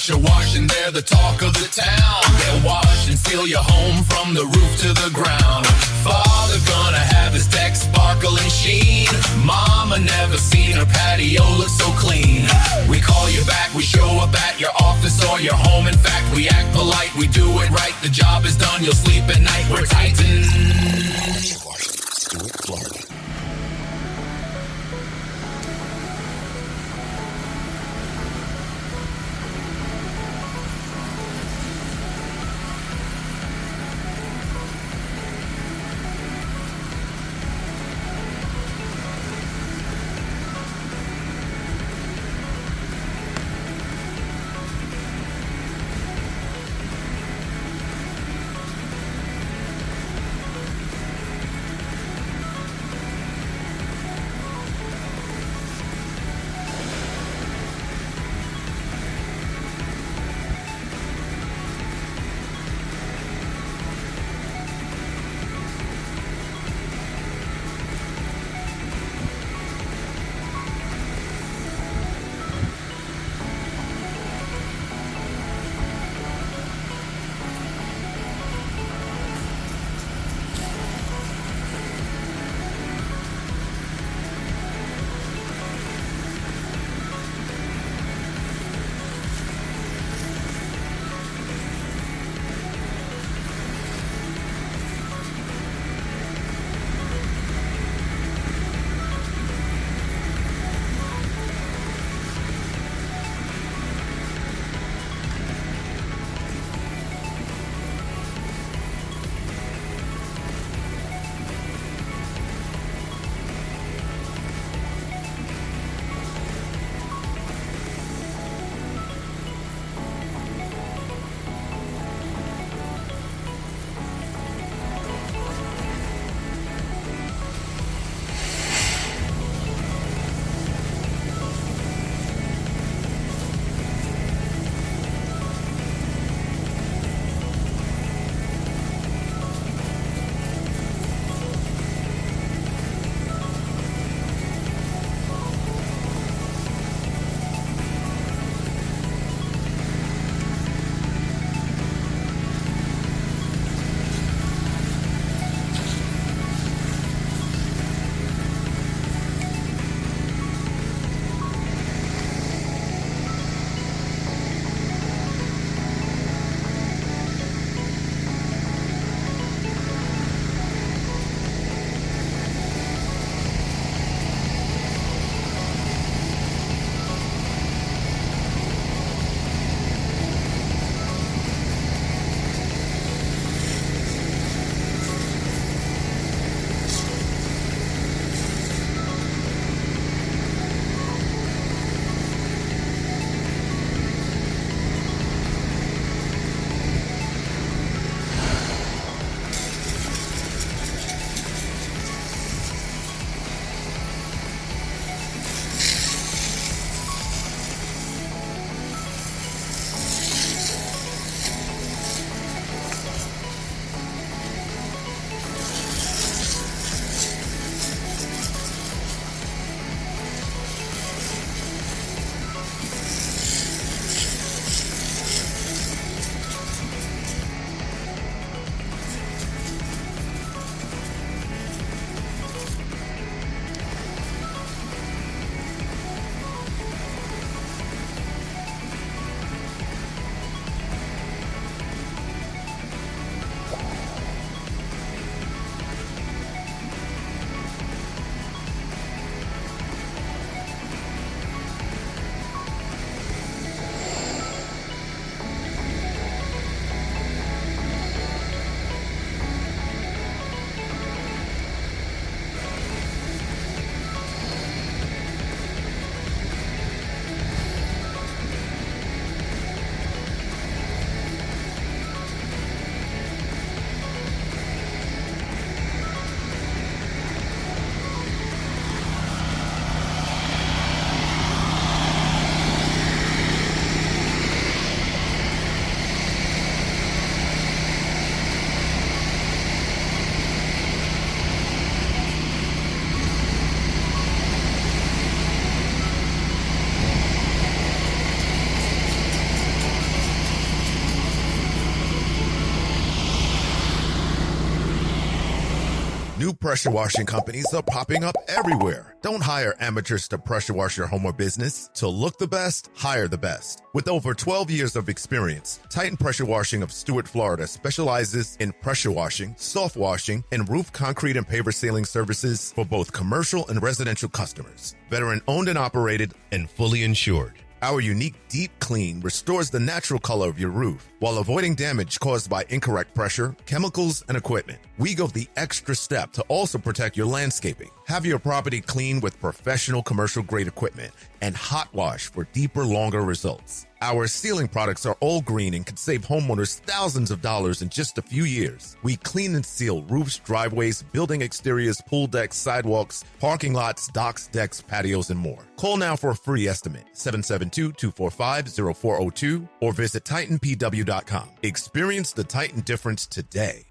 pressure washing, they're the talk of the town. They'll wash and seal your home from the roof to the ground. Father gonna have his deck sparkle and sheen. Mama never seen her patio look so clean. We call you back, we show up at your office or your home. In fact, we act polite, we do it right. The job is done, you'll sleep at night, we're Titan. Stuart. New pressure washing companies are popping up everywhere. Don't hire amateurs to pressure wash your home or business. To look the best, hire the best. With over 12 years of experience, Titan Pressure Washing of Stuart, Florida specializes in pressure washing, soft washing, and roof concrete and paver sealing services for both commercial and residential customers. Veteran owned and operated and fully insured. Our unique deep clean restores the natural color of your roof while avoiding damage caused by incorrect pressure, chemicals, and equipment. We go the extra step to also protect your landscaping. Have your property cleaned with professional commercial grade equipment and hot wash for deeper, longer results. Our sealing products are all green and can save homeowners thousands of dollars in just a few years. We clean and seal roofs, driveways, building exteriors, pool decks, sidewalks, parking lots, docks, decks, patios, and more. Call now for a free estimate, 772-245-0402, or visit TitanPW.com. Experience the Titan difference today.